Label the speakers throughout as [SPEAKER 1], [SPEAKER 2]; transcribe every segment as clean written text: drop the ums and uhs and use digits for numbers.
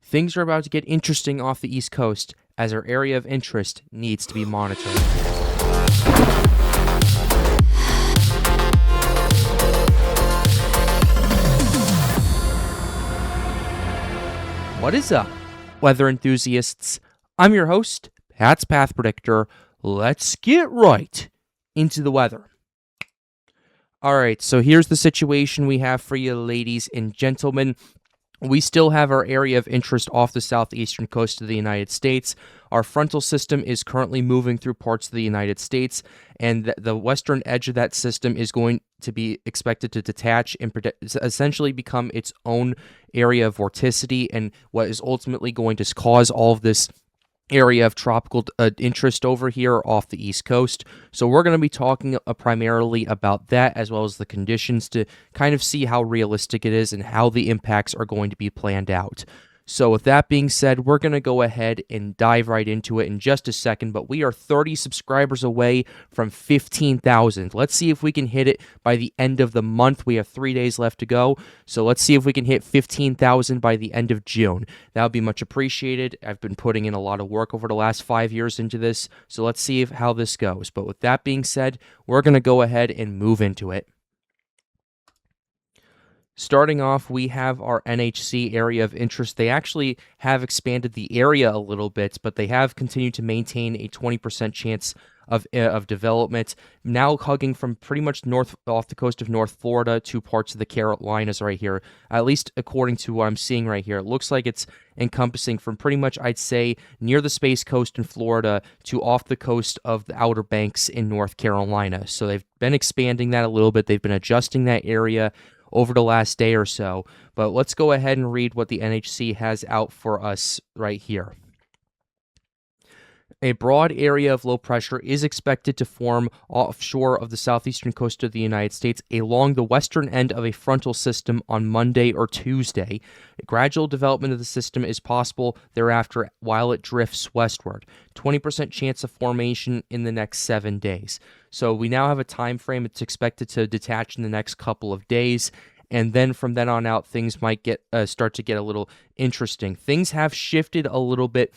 [SPEAKER 1] Things are about to get interesting off the East Coast as our area of interest needs to be monitored. What is up, weather enthusiasts? I'm your host, Pat's Path Predictor. Let's get right into the weather. Alright, so here's the situation we have for you, ladies and gentlemen. We still have our area of interest off the southeastern coast of the United States. Our frontal system is currently moving through parts of the United States, and the western edge of that system is going to be expected to detach and essentially become its own area of vorticity, and what is ultimately going to cause all of this area of tropical interest over here off the East Coast. So we're going to be talking primarily about that, as well as the conditions, to kind of see how realistic it is and how the impacts are going to be planned out. So with that being said, we're going to go ahead and dive right into it in just a second, but we are 30 subscribers away from 15,000. Let's see if we can hit it by the end of the month. We have 3 days left to go, so let's see if we can hit 15,000 by the end of June. That would be much appreciated. I've been putting in a lot of work over the last 5 years into this, so let's see how this goes. But with that being said, we're going to go ahead and move into it. Starting off, we have our NHC area of interest. They actually have expanded the area a little bit, but they have continued to maintain a 20% chance of development, now hugging from pretty much north off the coast of North Florida to parts of the Carolinas right here, at least according to what I'm seeing right here. It looks like it's encompassing from pretty much, I'd say, near the Space Coast in Florida to off the coast of the Outer Banks in North Carolina. So they've been expanding that a little bit. They've been adjusting that area over the last day or so, but let's go ahead and read what the NHC has out for us right here. A broad area of low pressure is expected to form offshore of the southeastern coast of the United States along the western end of a frontal system on Monday or Tuesday. A gradual development of the system is possible thereafter while it drifts westward. 20% chance of formation in the next 7 days. So we now have a time frame. It's expected to detach in the next couple of days. And then from then on out, things might start to get a little interesting. Things have shifted a little bit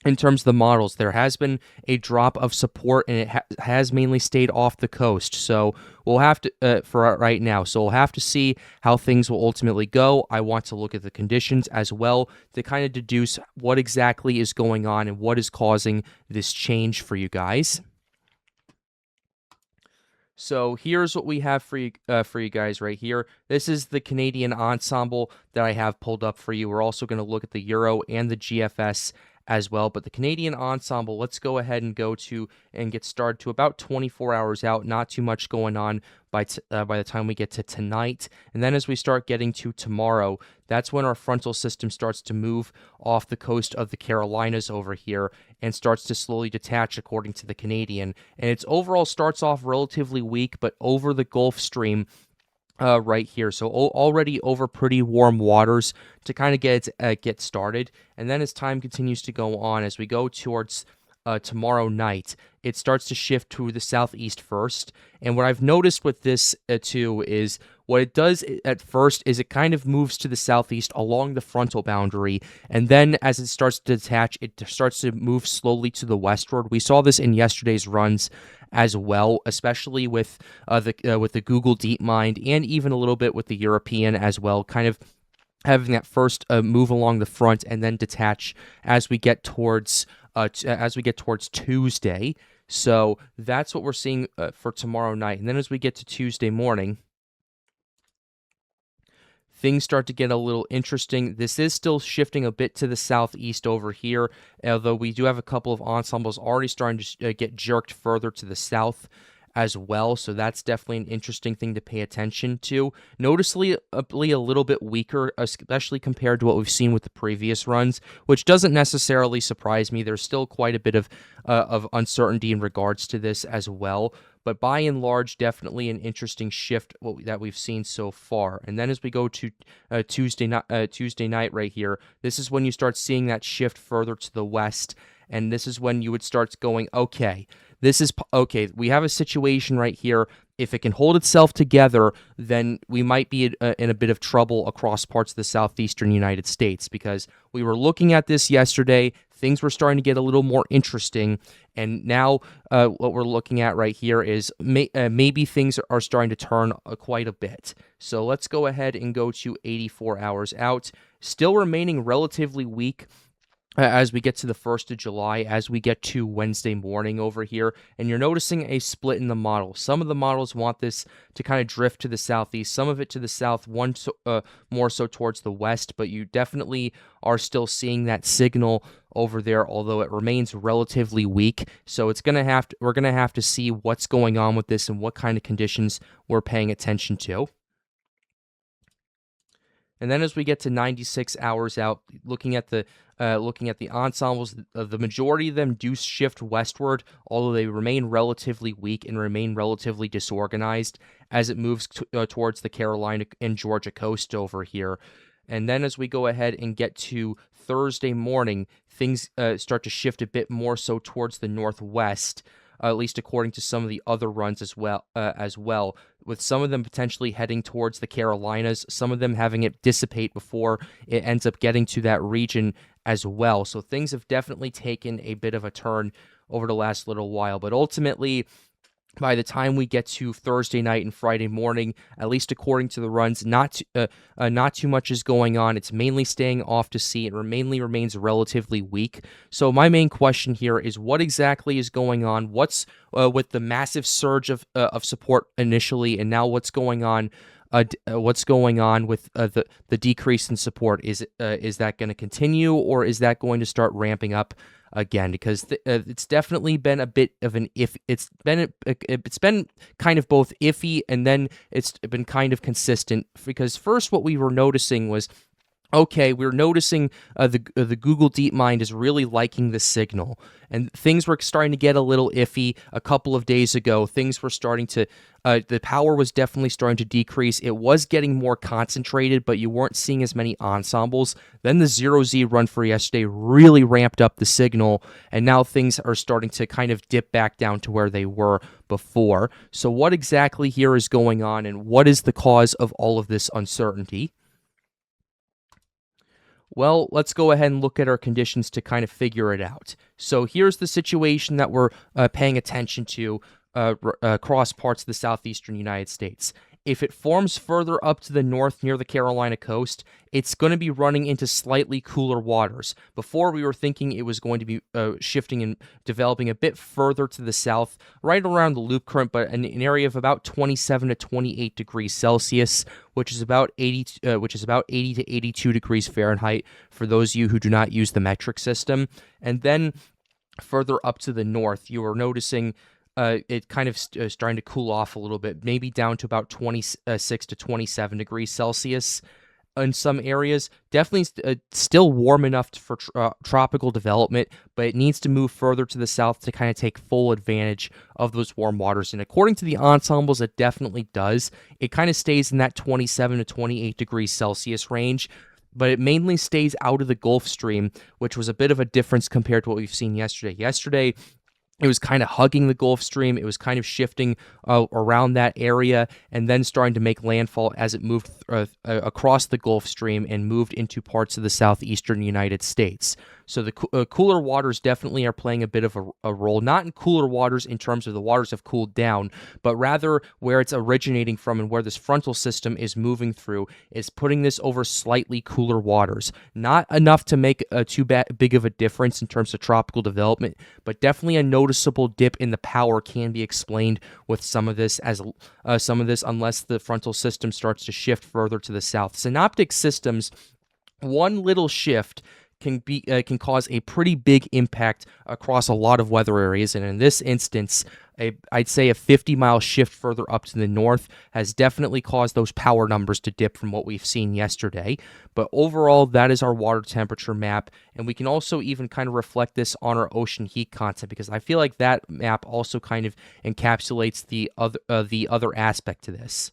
[SPEAKER 1] in terms of the models. There has been a drop of support, and it has mainly stayed off the coast. So we'll have to, for right now, so we'll have to see how things will ultimately go. I want to look at the conditions as well to kind of deduce what exactly is going on and what is causing this change for you guys. So here's what we have for you guys right here. This is the Canadian ensemble that I have pulled up for you. We're also going to look at the Euro and the GFS as well, but the Canadian ensemble, let's go ahead and go to and get started to about 24 hours out. Not too much going on by the time we get to tonight, and then as we start getting to tomorrow, that's when our frontal system starts to move off the coast of the Carolinas over here and starts to slowly detach according to the Canadian, and its overall starts off relatively weak, but over the Gulf Stream right here, so already over pretty warm waters to kind of get started. And then as time continues to go on, as we go towards tomorrow night, it starts to shift to the southeast first. And what I've noticed with this too is what it does at first is it kind of moves to the southeast along the frontal boundary, and then as it starts to detach, it starts to move slowly to the westward. We saw this in yesterday's runs as well, especially with the Google DeepMind and even a little bit with the European as well, kind of having that first move along the front and then detach as we get towards Tuesday. So that's what we're seeing for tomorrow night. And then as we get to Tuesday morning, things start to get a little interesting. This is still shifting a bit to the southeast over here, although we do have a couple of ensembles already starting to get jerked further to the south as well, so that's definitely an interesting thing to pay attention to. Noticeably a little bit weaker, especially compared to what we've seen with the previous runs, which doesn't necessarily surprise me. There's still quite a bit of uncertainty in regards to this as well, but by and large, definitely an interesting shift that we've seen so far. And then as we go to Tuesday night right here, this is when you start seeing that shift further to the west, and this is when you would start going, okay, This is okay. We have a situation right here. If it can hold itself together, then we might be in a bit of trouble across parts of the southeastern United States, because we were looking at this yesterday. Things were starting to get a little more interesting, and now what we're looking at right here is maybe things are starting to turn quite a bit. So let's go ahead and go to 84 hours out. Still remaining relatively weak as we get to the 1st of July, as we get to Wednesday morning over here, and you're noticing a split in the model. Some of the models want this to kind of drift to the southeast, some of it to the south, more so towards the west, but you definitely are still seeing that signal over there, although it remains relatively weak. So we're gonna have to see what's going on with this and what kind of conditions we're paying attention to. And then as we get to 96 hours out, looking at the ensembles, the majority of them do shift westward, although they remain relatively weak and remain relatively disorganized as it moves towards the Carolina and Georgia coast over here. And then as we go ahead and get to Thursday morning, things start to shift a bit more so towards the northwest, at least according to some of the other runs as well, with some of them potentially heading towards the Carolinas, some of them having it dissipate before it ends up getting to that region as well. So things have definitely taken a bit of a turn over the last little while, but ultimately, by the time we get to Thursday night and Friday morning, at least according to the runs, not too much is going on. It's mainly staying off to sea. It mainly remains relatively weak. So my main question here is, what exactly is going on? What's with the massive surge of support initially, and now what's going on? What's going on with the decrease in support? Is that going to continue, or is that going to start ramping up again? Because it's definitely been a bit of an if. It's been kind of both iffy, and then it's been kind of consistent. Because first, what we were noticing was, okay, we're noticing the Google DeepMind is really liking the signal, and things were starting to get a little iffy a couple of days ago. Things were starting to, the power was definitely starting to decrease. It was getting more concentrated, but you weren't seeing as many ensembles. Then the 0Z run for yesterday really ramped up the signal, and now things are starting to kind of dip back down to where they were before. So what exactly here is going on, and what is the cause of all of this uncertainty? Well, let's go ahead and look at our conditions to kind of figure it out. So here's the situation that we're paying attention to across parts of the southeastern United States. If it forms further up to the north near the Carolina coast, it's going to be running into slightly cooler waters. Before, we were thinking it was going to be shifting and developing a bit further to the south, right around the loop current, but in an area of about 27 to 28 degrees Celsius, which is about 80 to 82 degrees Fahrenheit for those of you who do not use the metric system. And then further up to the north, you are noticing it kind of starting to cool off a little bit, maybe down to about 26 to 27 degrees Celsius in some areas. Definitely still warm enough for tropical development, but it needs to move further to the south to kind of take full advantage of those warm waters. And according to the ensembles, it definitely does. It kind of stays in that 27 to 28 degrees Celsius range, but it mainly stays out of the Gulf Stream, which was a bit of a difference compared to what we've seen yesterday. Yesterday, it was kind of hugging the Gulf Stream. It was kind of shifting around that area and then starting to make landfall as it moved across the Gulf Stream and moved into parts of the southeastern United States. So the cooler waters definitely are playing a bit of a role, not in cooler waters in terms of the waters have cooled down, but rather where it's originating from and where this frontal system is moving through is putting this over slightly cooler waters. Not enough to make too big of a difference in terms of tropical development, but definitely a noticeable dip in the power can be explained with some of this unless the frontal system starts to shift further to the south. Synoptic systems, one little shift can cause a pretty big impact across a lot of weather areas, and in this instance, I'd say a 50-mile shift further up to the north has definitely caused those power numbers to dip from what we've seen yesterday. But overall, that is our water temperature map, and we can also even kind of reflect this on our ocean heat content, because I feel like that map also kind of encapsulates the other aspect to this.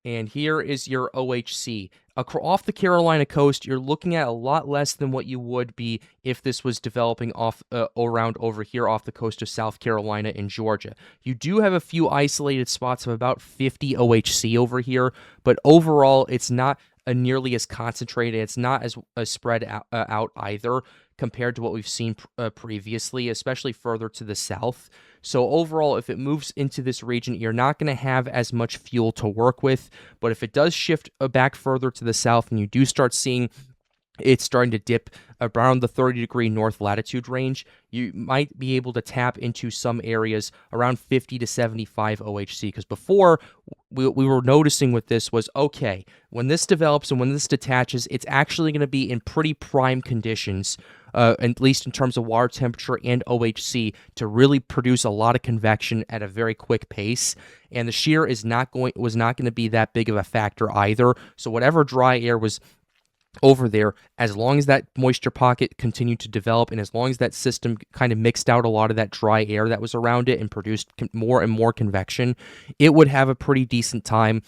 [SPEAKER 1] And here is your OHC. off the Carolina coast, you're looking at a lot less than what you would be if this was developing off around over here off the coast of South Carolina and Georgia. You do have a few isolated spots of about 50 OHC over here, but overall, it's not nearly as concentrated. It's not as spread out either compared to what we've seen previously, especially further to the south. So overall, if it moves into this region, you're not going to have as much fuel to work with. But if it does shift back further to the south and you do start seeing it's starting to dip around the 30-degree north latitude range, you might be able to tap into some areas around 50 to 75 OHC. Because before, we were noticing with this was, okay, when this develops and when this detaches, it's actually going to be in pretty prime conditions, at least in terms of water temperature and OHC, to really produce a lot of convection at a very quick pace. And the shear was not going to be that big of a factor either. So whatever dry air was over there, as long as that moisture pocket continued to develop and as long as that system kind of mixed out a lot of that dry air that was around it and produced more and more convection, it would have a pretty decent time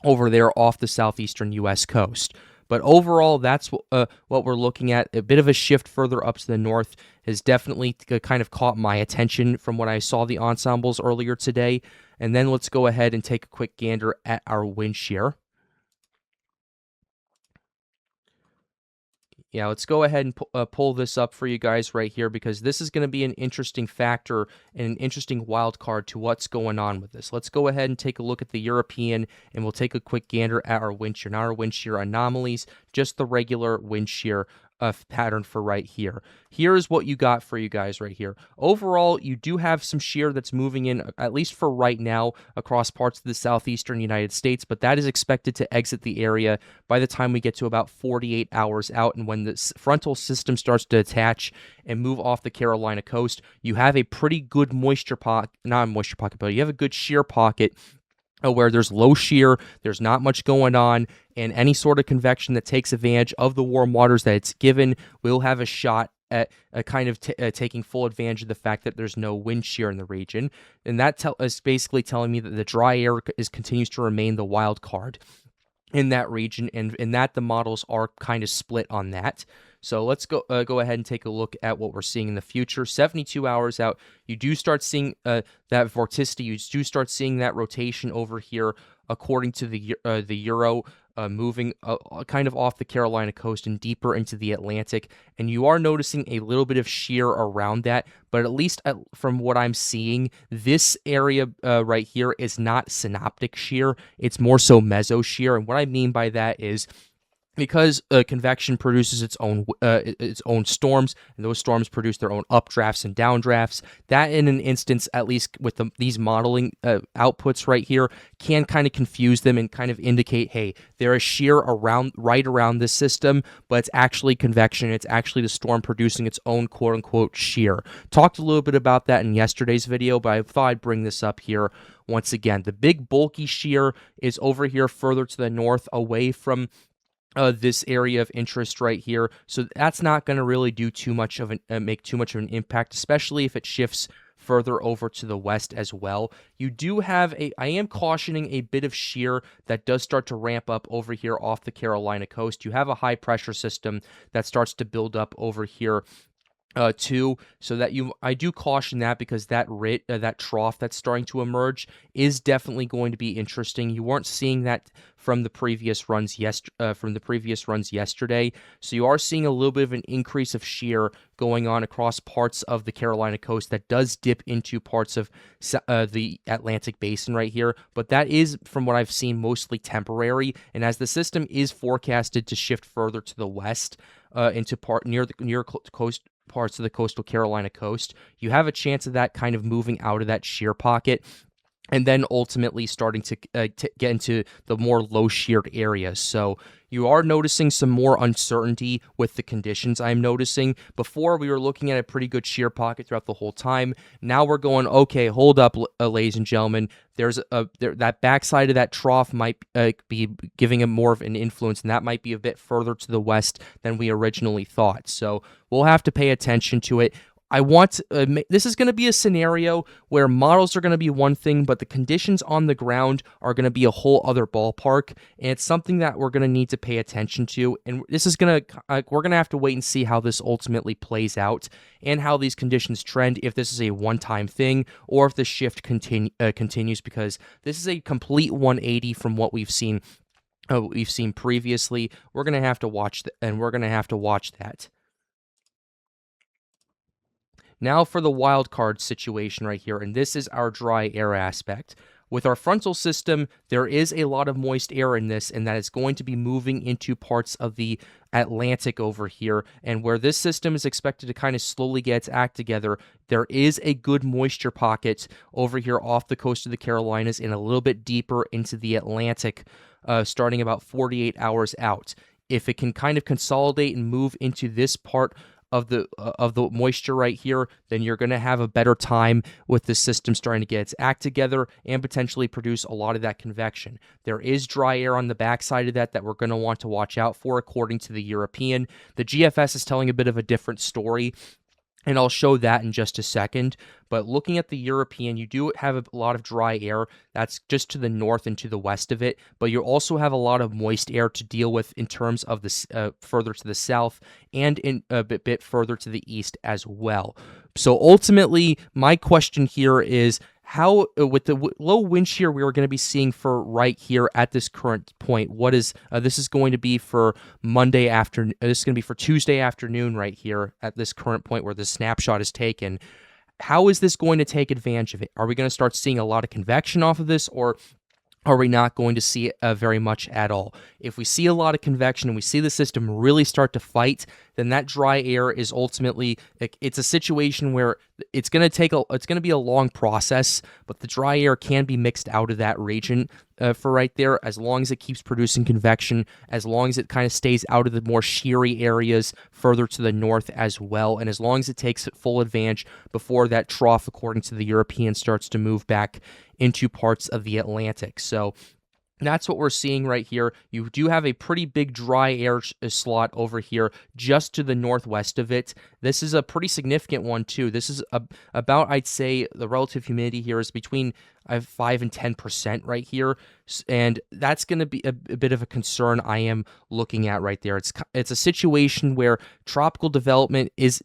[SPEAKER 1] over there off the southeastern U.S. coast. But overall, that's what we're looking at. A bit of a shift further up to the north has definitely kind of caught my attention from what I saw the ensembles earlier today. And then let's go ahead and take a quick gander at our wind shear. Yeah, let's go ahead and pull this up for you guys right here, because this is going to be an interesting factor and an interesting wild card to what's going on with this. Let's go ahead and take a look at the European, and we'll take a quick gander at our wind shear. Not our wind shear anomalies, just the regular wind shear pattern for right here. Here's what you got for you guys right here. Overall, you do have some shear that's moving in, at least for right now, across parts of the southeastern United States, but that is expected to exit the area by the time we get to about 48 hours out. And when the frontal system starts to attach and move off the Carolina coast, you have a pretty good moisture pocket, not moisture pocket, but you have a good shear pocket where there's low shear, there's not much going on, and any sort of convection that takes advantage of the warm waters that it's given will have a shot at kind of taking full advantage of the fact that there's no wind shear in the region. And that is basically telling me that the dry air continues to remain the wild card in that region, and that the models are kind of split on that. So let's go ahead and take a look at what we're seeing in the future. 72 hours out, you do start seeing that vorticity. You do start seeing that rotation over here, according to the Euro, moving kind of off the Carolina coast and deeper into the Atlantic. And you are noticing a little bit of shear around that, but at least from what I'm seeing, this area right here is not synoptic shear. It's more so meso shear. And what I mean by that is, because convection produces its own storms, and those storms produce their own updrafts and downdrafts, that in an instance, at least with these modeling outputs right here, can kind of confuse them and kind of indicate, hey, there is shear right around this system, but it's actually convection. It's actually the storm producing its own quote-unquote shear. Talked a little bit about that in yesterday's video, but I thought I'd bring this up here once again. The big bulky shear is over here further to the north, away from this area of interest right here. So that's not going to really do too much of make too much of an impact, especially if it shifts further over to the west as well. You do have I am cautioning a bit of shear that does start to ramp up over here off the Carolina coast. You have a high pressure system that starts to build up over here too, so that I do caution that, because that trough that's starting to emerge is definitely going to be interesting. You weren't seeing that from the previous runs yesterday, so you are seeing a little bit of an increase of shear going on across parts of the Carolina coast that does dip into parts of the Atlantic Basin right here, but that is, from what I've seen, mostly temporary. And as the system is forecasted to shift further to the west into near coast parts of the coastal Carolina coast, you have a chance of that kind of moving out of that shear pocket, and then ultimately starting to get into the more low-sheared areas. So you are noticing some more uncertainty with the conditions. I'm noticing before we were looking at a pretty good shear pocket throughout the whole time. Now we're going, okay, hold up, ladies and gentlemen. There's that backside of that trough might be giving it more of an influence, and that might be a bit further to the west than we originally thought. So we'll have to pay attention to it. this is going to be a scenario where models are going to be one thing, but the conditions on the ground are going to be a whole other ballpark, and it's something that we're going to need to pay attention to. And this is going to we're going to have to wait and see how this ultimately plays out and how these conditions trend. If this is a one-time thing or if the shift continues, because this is a complete 180 from what we've seen. We've seen previously. We're going to have to watch that. Now for the wild card situation right here, and this is our dry air aspect. With our frontal system, there is a lot of moist air in this, and that is going to be moving into parts of the Atlantic over here. And where this system is expected to kind of slowly get its act together, there is a good moisture pocket over here off the coast of the Carolinas and a little bit deeper into the Atlantic, starting about 48 hours out. If it can kind of consolidate and move into this part of the moisture right here, then you're going to have a better time with the system starting to get its act together and potentially produce a lot of that convection. There is dry air on the backside of that we're going to want to watch out for, according to the European. The GFS is telling a bit of a different story, and I'll show that in just a second. But looking at the European, you do have a lot of dry air. That's just to the north and to the west of it. But you also have a lot of moist air to deal with in terms of the further to the south and in a bit further to the east as well. So ultimately, my question here is, how, with the low wind shear we are going to be seeing for right here at this current point, what is this is going to be for Monday afternoon? This is going to be for Tuesday afternoon right here at this current point where the snapshot is taken. How is this going to take advantage of it? Are we going to start seeing a lot of convection off of this, or are we not going to see it very much at all? If we see a lot of convection and we see the system really start to fight, then that dry air is ultimately, it's a situation where it's going to be a long process, but the dry air can be mixed out of that region for right there, as long as it keeps producing convection, as long as it kind of stays out of the more sheary areas further to the north as well, and as long as it takes full advantage before that trough, according to the European, starts to move back into parts of the Atlantic. So that's what we're seeing right here. You do have a pretty big dry air slot over here just to the northwest of it. This is a pretty significant one too. This is about, I'd say, the relative humidity here is between 5 and 10% right here, and that's going to be a bit of a concern I am looking at right there. It's a situation where tropical development is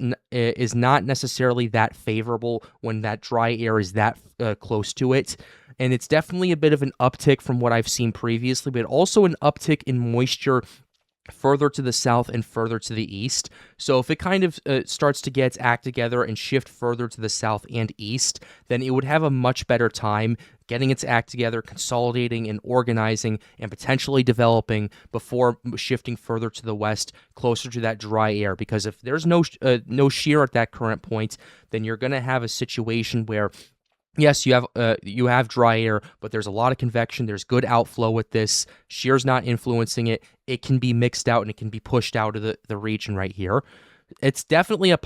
[SPEAKER 1] not necessarily that favorable when that dry air is that close to it. And it's definitely a bit of an uptick from what I've seen previously, but also an uptick in moisture further to the south and further to the east. So if it kind of starts to get its act together and shift further to the south and east, then it would have a much better time getting its act together, consolidating and organizing, and potentially developing before shifting further to the west, closer to that dry air. Because if there's no shear at that current point, then you're going to have a situation where, yes, you have dry air, but there's a lot of convection. There's good outflow with this. Shear's not influencing it. It can be mixed out and it can be pushed out of the region right here. It's definitely a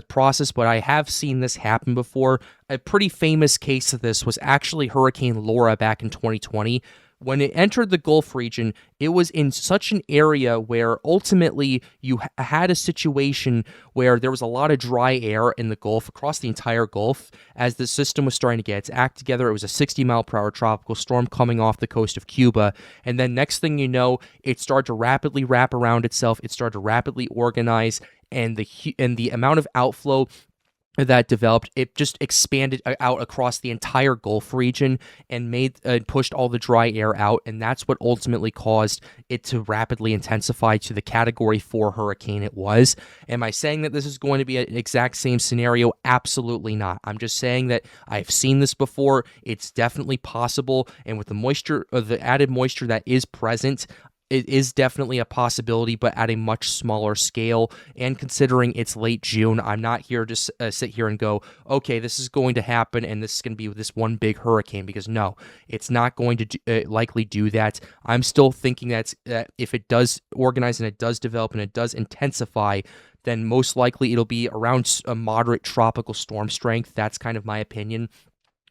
[SPEAKER 1] process, but I have seen this happen before. A pretty famous case of this was actually Hurricane Laura back in 2020. When it entered the Gulf region, it was in such an area where ultimately you had a situation where there was a lot of dry air in the Gulf, across the entire Gulf, as the system was starting to get its act together. It was a 60-mile-per-hour tropical storm coming off the coast of Cuba, and then next thing you know, it started to rapidly wrap around itself. It started to rapidly organize, and the amount of outflow that developed, it just expanded out across the entire Gulf region and pushed all the dry air out, and that's what ultimately caused it to rapidly intensify to the Category 4 hurricane it was. Am I saying that this is going to be an exact same scenario? Absolutely not. I'm just saying that I've seen this before. It's definitely possible, and with the moisture, the added moisture that is present, it is definitely a possibility, but at a much smaller scale. And considering it's late June, I'm not here to sit here and go, okay, this is going to happen and this is going to be this one big hurricane, because no, it's not going to likely do that. I'm still thinking that if it does organize and it does develop and it does intensify, then most likely it'll be around a moderate tropical storm strength. That's kind of my opinion,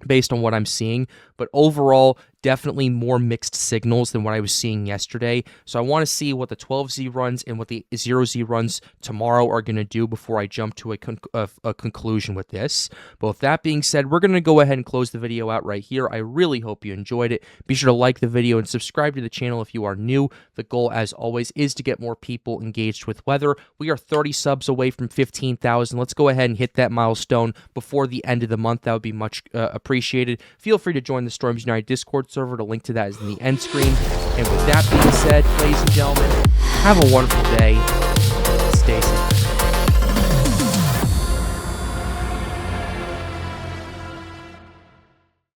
[SPEAKER 1] based on what I'm seeing. But overall, definitely more mixed signals than what I was seeing yesterday. So I want to see what the 12Z runs and what the 0Z runs tomorrow are going to do before I jump to a conclusion with this. But with that being said, we're going to go ahead and close the video out right here. I really hope you enjoyed it. Be sure to like the video and subscribe to the channel if you are new. The goal, as always, is to get more people engaged with weather. We are 30 subs away from 15,000. Let's go ahead and hit that milestone before the end of the month. That would be much appreciated. Feel free to join the Storms United Discord server. The link to that is in the end screen. And with that being said, ladies and gentlemen, have a wonderful day.